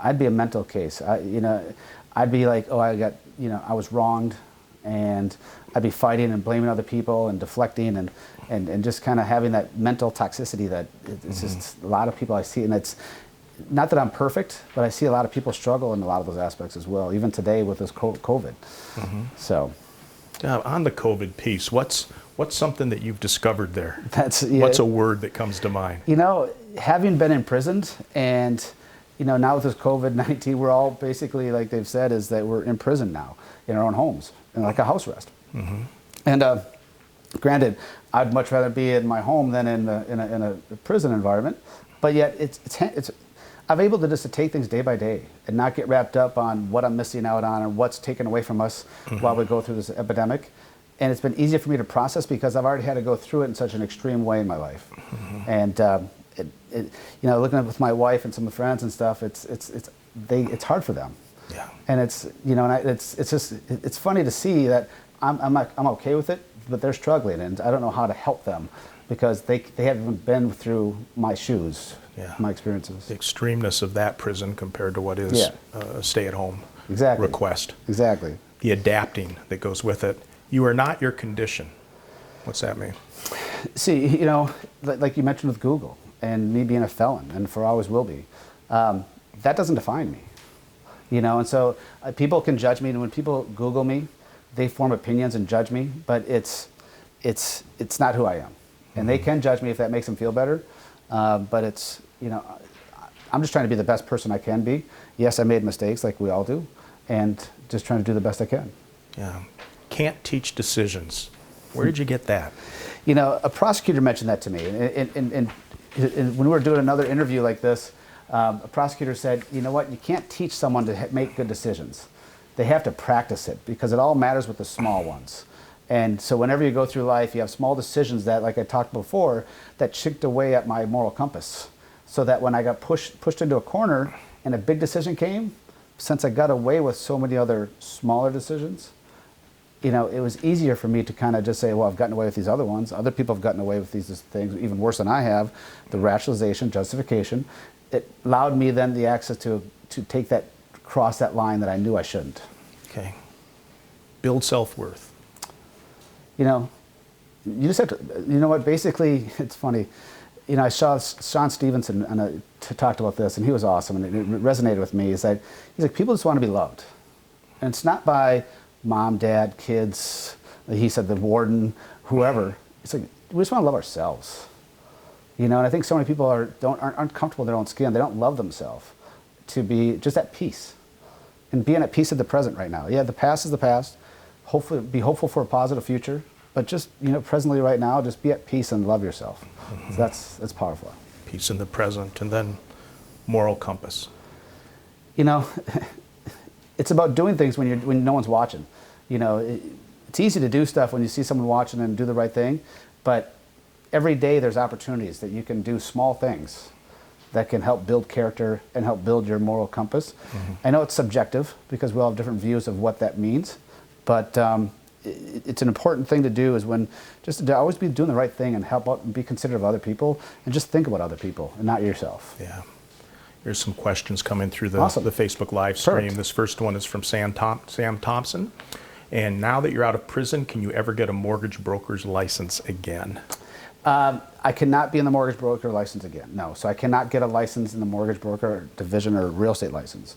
I'd be a mental case. I'd be like, oh, I was wronged, and I'd be fighting and blaming other people and deflecting and just kind of having that mental toxicity that it's just a lot of people I see, and not that I'm perfect, but I see a lot of people struggle in a lot of those aspects as well, even today with this COVID. So, On the COVID piece, what's something that you've discovered there? yeah. What's a word that comes to mind? You know, having been imprisoned and, you know, now with this COVID-19, we're all basically, like they've said, is that we're in prison now in our own homes, and like a house arrest. And granted, I'd much rather be in my home than in a prison environment, but yet I'm able to just to take things day by day and not get wrapped up on what I'm missing out on and what's taken away from us while we go through this epidemic. And it's been easier for me to process because I've already had to go through it in such an extreme way in my life. And you know, looking at with my wife and some of the friends and stuff, it's hard for them. Yeah. And it's, you know, and it's funny to see that I'm okay with it, but they're struggling, and I don't know how to help them because they haven't been through my shoes, my experiences. The extremeness of that prison compared to what is a stay-at-home request. Exactly. The adapting that goes with it. You are not your condition. What's that mean? See, you know, like you mentioned with Google and me being a felon, and for always will be, that doesn't define me. You know, and so people can judge me, and when people Google me, they form opinions and judge me, but it's not who I am. And they can judge me if that makes them feel better, but it's, you know, I'm just trying to be the best person I can be. Yes, I made mistakes like we all do, and just trying to do the best I can. Yeah. Can't teach decisions. Where did you get that? You know, a prosecutor mentioned that to me, and when we were doing another interview like this, a prosecutor said, you know what, you can't teach someone to make good decisions. They have to practice it because it all matters with the small ones. And so whenever you go through life, you have small decisions that, like I talked before, that chipped away at my moral compass. So that when I got pushed into a corner and a big decision came, since I got away with so many other smaller decisions, you know, it was easier for me to kind of just say, well, I've gotten away with these other ones. Other people have gotten away with these things even worse than I have. The rationalization, justification, it allowed me then the access to take that, cross that line that I knew I shouldn't. Okay. Build self-worth. You know, you just have to, you know what, basically, it's funny. You know, I saw Sean Stevenson and talked about this, and he was awesome, and it resonated with me. Is that he's like, people just want to be loved. And it's not by mom, dad, kids, he said the warden, whoever. It's like, we just want to love ourselves. You know, and I think so many people aren't comfortable in their own skin. They don't love themselves to be just at peace and being at peace at the present right now. Yeah, the past is the past. Hopefully, be hopeful for a positive future, but just, you know, presently right now, just be at peace and love yourself. So that's powerful. Peace in the present, and then moral compass. You know, it's about doing things when no one's watching. You know, it's easy to do stuff when you see someone watching and do the right thing, but every day there's opportunities that you can do small things that can help build character and help build your moral compass. I know it's subjective because we all have different views of what that means, but it's an important thing to do is when just to always be doing the right thing and help out and be considerate of other people and just think about other people and not yourself. Yeah. Here's some questions coming through the Facebook live stream. Perfect. This first one is from Sam Thompson. And now that you're out of prison, can you ever get a mortgage broker's license again? I cannot be in the mortgage broker license again, no. So I cannot get a license in the mortgage broker division or real estate license.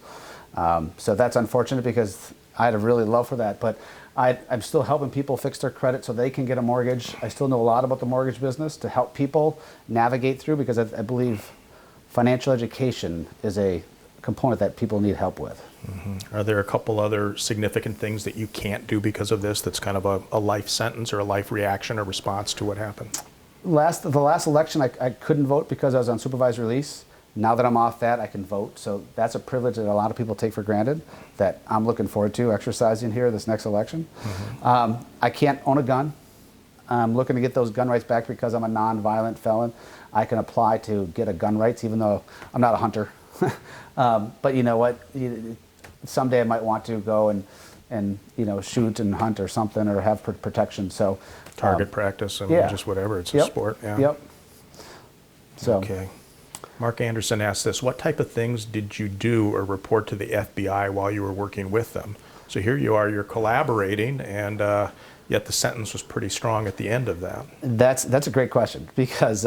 So that's unfortunate because I'd have really loved for that, but I'm still helping people fix their credit so they can get a mortgage. I still know a lot about the mortgage business to help people navigate through because I believe financial education is a component that people need help with. Are there a couple other significant things that you can't do because of this that's kind of a life sentence or a life reaction or response to what happened? The last election, I couldn't vote because I was on supervised release. Now that I'm off that, I can vote. So that's a privilege that a lot of people take for granted that I'm looking forward to exercising here this next election. I can't own a gun. I'm looking to get those gun rights back because I'm a non-violent felon. I can apply to get a gun rights even though I'm not a hunter. But you know what? Someday I might want to go and you know, shoot and hunt or something or have protection. So target practice and just whatever. It's a sport. Yeah. Yep. So. Okay. Mark Anderson asked this, what type of things did you do or report to the FBI while you were working with them? So here you are, you're collaborating, and yet the sentence was pretty strong at the end of that. That's a great question, because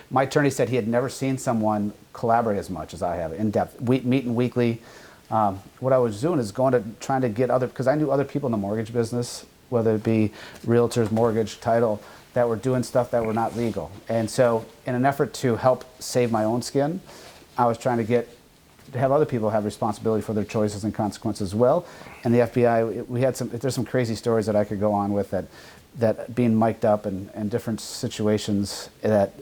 my attorney said he had never seen someone collaborate as much as I have, in depth, meeting weekly. What I was doing is trying to get other, because I knew other people in the mortgage business, whether it be realtors, mortgage, title, that were doing stuff that were not legal. And so in an effort to help save my own skin, I was trying to have other people have responsibility for their choices and consequences as well. And the FBI, there's some crazy stories that I could go on with that being mic'd up and different situations, that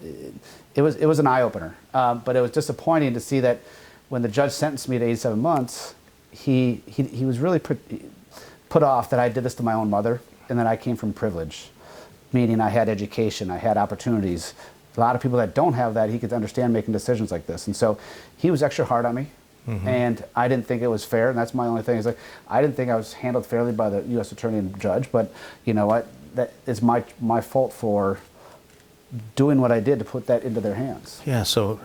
it was an eye-opener. But it was disappointing to see that when the judge sentenced me to 87 months, he was really put off that I did this to my own mother, and that I came from privilege, meaning I had education, I had opportunities. A lot of people that don't have that, he could understand making decisions like this. And so he was extra hard on me. Mm-hmm. And I didn't think it was fair, and that's my only thing. Is like, I didn't think I was handled fairly by the U.S. Attorney and Judge, but you know what? That is my fault for doing what I did to put that into their hands. Yeah, so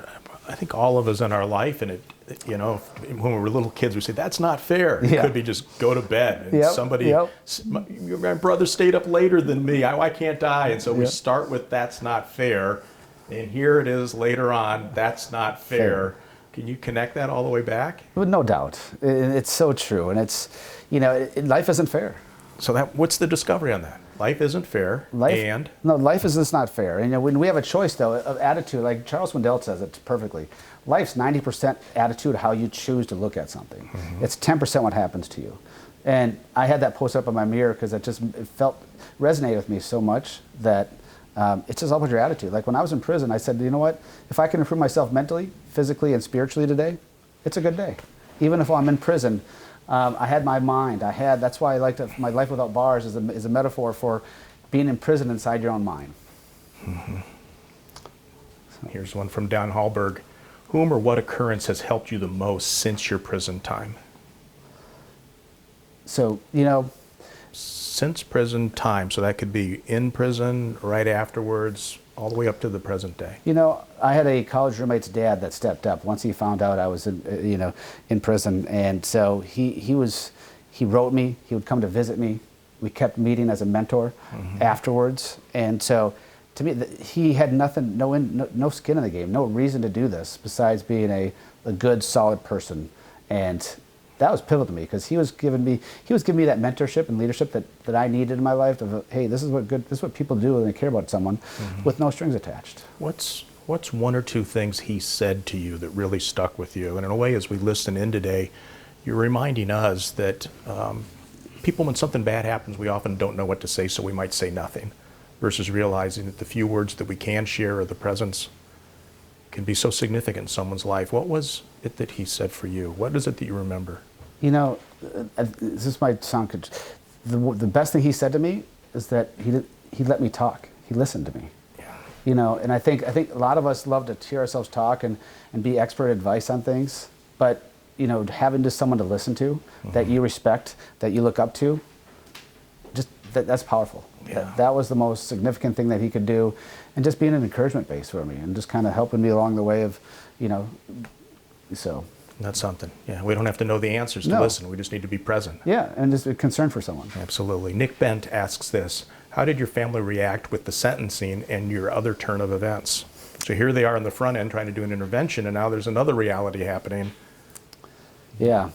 I think all of us in our life, and when we were little kids, we say, that's not fair. It could be just go to bed. And my brother stayed up later than me. Why can't I? And so we start with that's not fair. And here it is later on, that's not fair. Can you connect that all the way back? Well, no doubt. It's so true. And it's, life isn't fair. So what's the discovery on that? Life isn't fair. No, life is just not fair. And when we have a choice, though, of attitude, like Charles Swindoll says it perfectly, life's 90% attitude, how you choose to look at something. Mm-hmm. It's 10% what happens to you. And I had that posted up on my mirror because it resonated with me so much that it's just all about your attitude. Like when I was in prison, I said, you know what? If I can improve myself mentally, physically, and spiritually today, it's a good day. Even if I'm in prison, I had my mind. That's why I like my life without bars is a metaphor for being in prison inside your own mind. Mm-hmm. Here's one from Don Hallberg. Whom or what occurrence has helped you the most since your prison time? So, since prison time, so that could be in prison, right afterwards, all the way up to the present day. I had a college roommate's dad that stepped up once he found out I was in prison, and so he wrote me. He would come to visit me. We kept meeting as a mentor afterwards, and so to me, he had nothing, no skin in the game, no reason to do this besides being a good, solid person, and that was pivotal to me because he was giving me that mentorship and leadership that I needed in my life. Of hey, this is what people do when they care about someone, with no strings attached. What's one or two things he said to you that really stuck with you? And in a way, as we listen in today, you're reminding us that people, when something bad happens, we often don't know what to say, so we might say nothing, versus realizing that the few words that we can share or the presence can be so significant in someone's life. What was it that he said for you? What is it that you remember? This might sound good. The best thing he said to me is that he let me talk. He listened to me. Yeah. And I think a lot of us love to hear ourselves talk and be expert advice on things, but having just someone to listen to that you respect, that you look up to, just that's powerful. Yeah. That was the most significant thing that he could do, and just being an encouragement base for me and just kind of helping me along the way of, so. That's something. Yeah, we don't have to know the answers to listen. We just need to be present. Yeah, and just be concerned for someone. Absolutely. Nick Bent asks this: how did your family react with the sentencing and your other turn of events? So here they are in the front end trying to do an intervention, and now there's another reality happening. Yeah.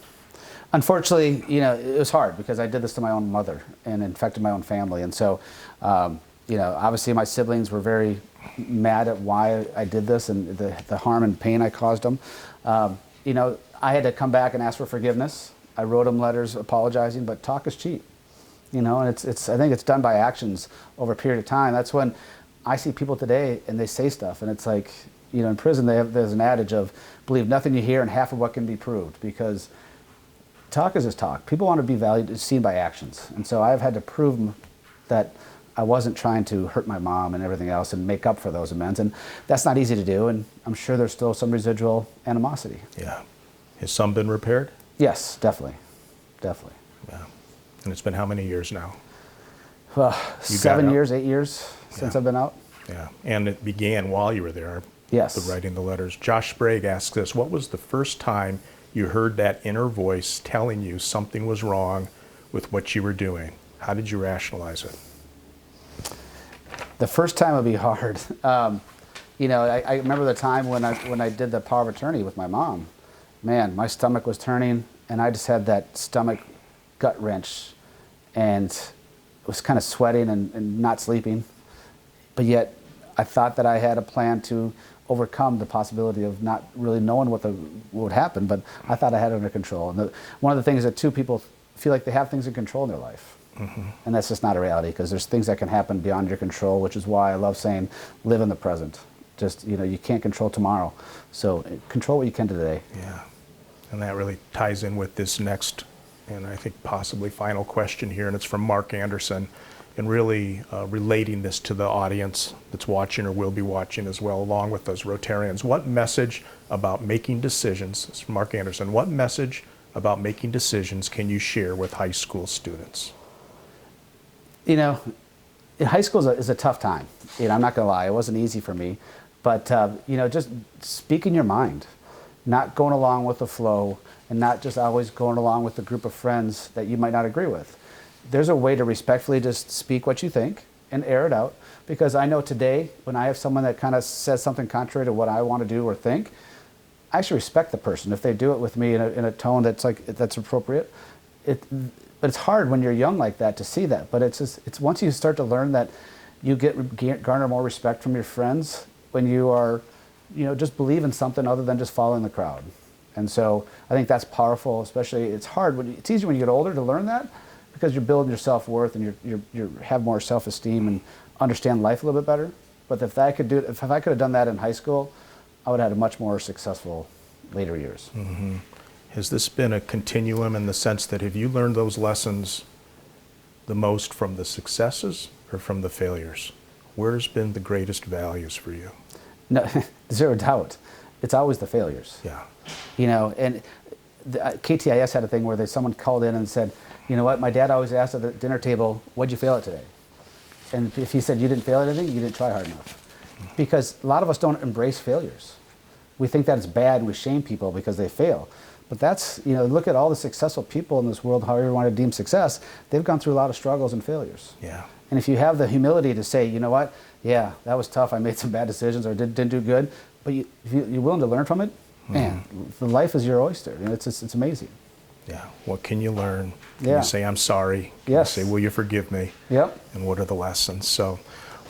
Unfortunately, it was hard because I did this to my own mother and infected my own family. And so, obviously my siblings were very mad at why I did this and the harm and pain I caused them. I had to come back and ask for forgiveness. I wrote them letters apologizing, but talk is cheap. And I think it's done by actions over a period of time. That's when I see people today and they say stuff, and it's like, in prison there's an adage of believe nothing you hear and half of what can be proved, because talk is just talk. People want to be valued, seen by actions. And so I've had to prove that I wasn't trying to hurt my mom and everything else and make up for those amends. And that's not easy to do, and I'm sure there's still some residual animosity. Yeah. Has some been repaired? Yes, definitely. Definitely. Yeah. And it's been how many years now? Well, 7 years, 8 years since I've been out. Yeah. And it began while you were there. Yes. The writing the letters. Josh Sprague asks this: what was the first time you heard that inner voice telling you something was wrong with what you were doing? How did you rationalize it? The first time would be hard. You know, I remember the time when I did the power of attorney with my mom. Man, my stomach was turning, and I just had that stomach gut wrench, and was kind of sweating and not sleeping. But yet, I thought that I had a plan to overcome the possibility of not really knowing what would happen, but I thought I had it under control. And one of the things that people feel like they have things in control in their life. Mm-hmm. And that's just not a reality, because there's things that can happen beyond your control, which is why I love saying, live in the present. Just, you know, you can't control tomorrow. So control what you can today. Yeah. And that really ties in with this next, and I think possibly final question here, and it's from Mark Anderson, and really relating this to the audience that's watching or will be watching as well, along with those Rotarians. What message about making decisions, this is from Mark Anderson, what message about making decisions can you share with high school students? You know, high school is a tough time. You know, I'm not gonna lie, it wasn't easy for me. But, you know, just speaking your mind, not going along with the flow, and not just always going along with the group of friends that you might not agree with. There's a way to respectfully just speak what you think and air it out, because I know today, when I have someone that kind of says something contrary to what I want to do or think, I actually respect the person if they do it with me in a tone that's appropriate. But it's hard when you're young like that to see that. But it's once you start to learn that you garner more respect from your friends when you are, you know, just believe in something other than just following the crowd. And so I think that's powerful. Especially, it's hard it's easier when you get older to learn that, because you're building your self-worth and you have more self-esteem and understand life a little bit better. But if I could have done that in high school, I would have had a much more successful later years. Mm-hmm. Has this been a continuum in the sense that have you learned those lessons the most from the successes or from the failures? Where's been the greatest values for you? No, zero doubt. It's always the failures. Yeah. You know, and KTIS had a thing where someone called in and said, you know what, my dad always asked at the dinner table, what'd you fail at today? And if he said you didn't fail at anything, you didn't try hard enough. Because a lot of us don't embrace failures. We think that it's bad and we shame people because they fail. But that's, you know, look at all the successful people in this world, however you want to deem success, they've gone through a lot of struggles and failures. Yeah. And if you have the humility to say, you know what, yeah, that was tough, I made some bad decisions or didn't do good, but if you're willing to learn from it, man, the life is your oyster. You know, it's amazing. Yeah. What can you learn? Can Yeah. you say, I'm sorry? Yes. Can you say, will you forgive me? Yep. And what are the lessons? So,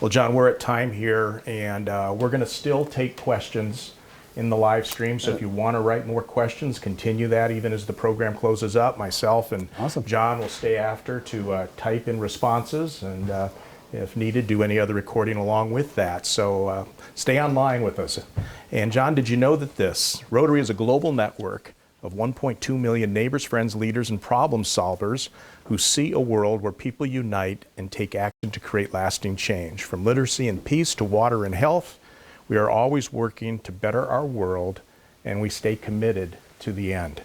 well, John, we're at time here, and we're going to still take questions in the live stream. So if you want to write more questions, continue that even as the program closes up. Myself and Awesome. John will stay after to type in responses, and if needed, do any other recording along with that. So stay online with us. And John, did you know that Rotary is a global network of 1.2 million neighbors, friends, leaders, and problem solvers who see a world where people unite and take action to create lasting change. From literacy and peace to water and health, we are always working to better our world, and we stay committed to the end.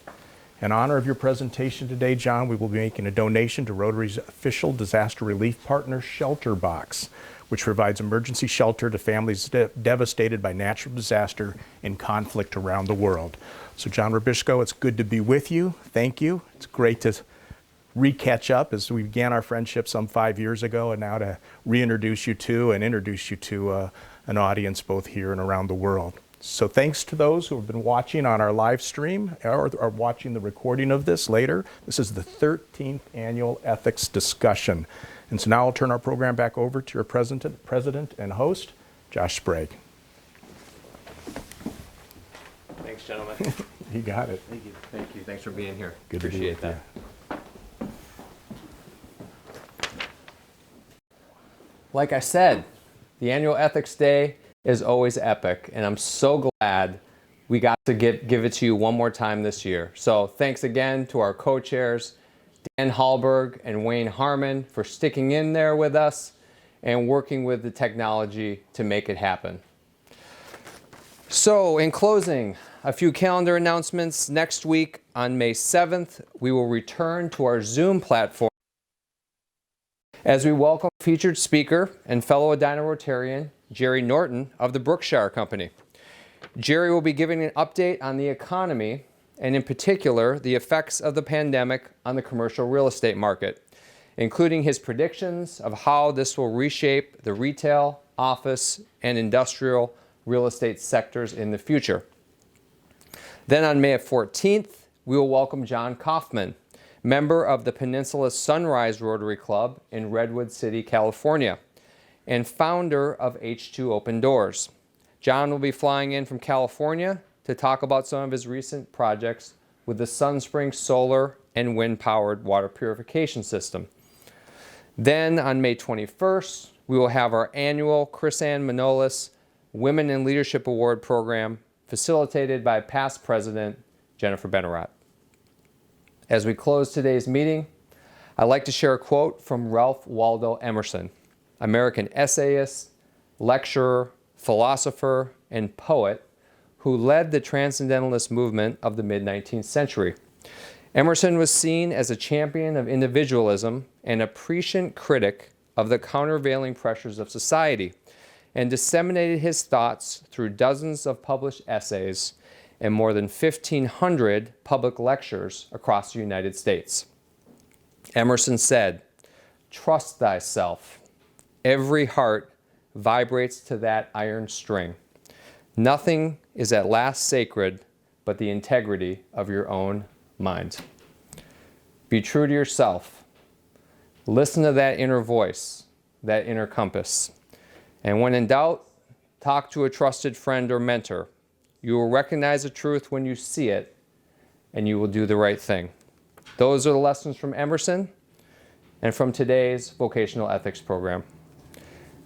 In honor of your presentation today, John, we will be making a donation to Rotary's official disaster relief partner, Shelter Box, which provides emergency shelter to families devastated by natural disaster and conflict around the world. So John Rubischko, it's good to be with you. Thank you. It's great to re-catch up as we began our friendship some 5 years ago, and now to reintroduce you to and introduce you to an audience both here and around the world. So thanks to those who have been watching on our live stream or are watching the recording of this later. This is the 13th annual ethics discussion. And so now I'll turn our program back over to your president and host, Josh Sprague. Thanks, gentlemen. You got it. Thank you. Thank you. Thanks for being here. Good to be Appreciate with that. Like I said, the annual Ethics Day is always epic, and I'm so glad we got to give it to you one more time this year. So thanks again to our co-chairs, Dan Hallberg and Wayne Harmon, for sticking in there with us and working with the technology to make it happen. So in closing, a few calendar announcements. Next week on May 7th, we will return to our Zoom platform as we welcome featured speaker and fellow Edina Rotarian, Jerry Norton of the Brookshire Company. Jerry will be giving an update on the economy and in particular the effects of the pandemic on the commercial real estate market. including his predictions of how this will reshape the retail, office, and industrial real estate sectors in the future. Then on May 14th, we will welcome John Kaufman, member of the Peninsula Sunrise Rotary Club in Redwood City, California, and founder of H2 Open Doors. John will be flying in from California to talk about some of his recent projects with the SunSpring solar and wind-powered water purification system. Then on May 21st, we will have our annual Chris Ann Manolis Women in Leadership Award program facilitated by past president Jennifer Benarott. As we close today's meeting, I'd like to share a quote from Ralph Waldo Emerson, American essayist, lecturer, philosopher, and poet who led the transcendentalist movement of the mid-19th century. Emerson was seen as a champion of individualism and a prescient critic of the countervailing pressures of society, and disseminated his thoughts through dozens of published essays and more than 1,500 public lectures across the United States. Emerson said, "Trust thyself. Every heart vibrates to that iron string. Nothing is at last sacred but the integrity of your own mind." Be true to yourself. Listen to that inner voice, that inner compass. And when in doubt, talk to a trusted friend or mentor. You will recognize the truth when you see it, and you will do the right thing. Those are the lessons from Emerson and from today's Vocational Ethics program.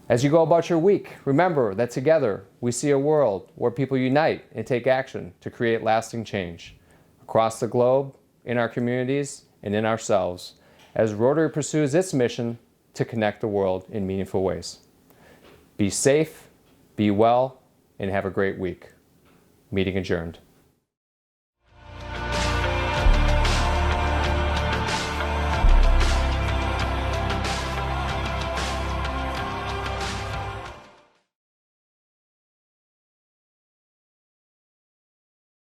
As you go about your week, remember that together we see a world where people unite and take action to create lasting change across the globe, in our communities, and in ourselves, as Rotary pursues its mission to connect the world in meaningful ways. Be safe, be well, and have a great week. Meeting adjourned.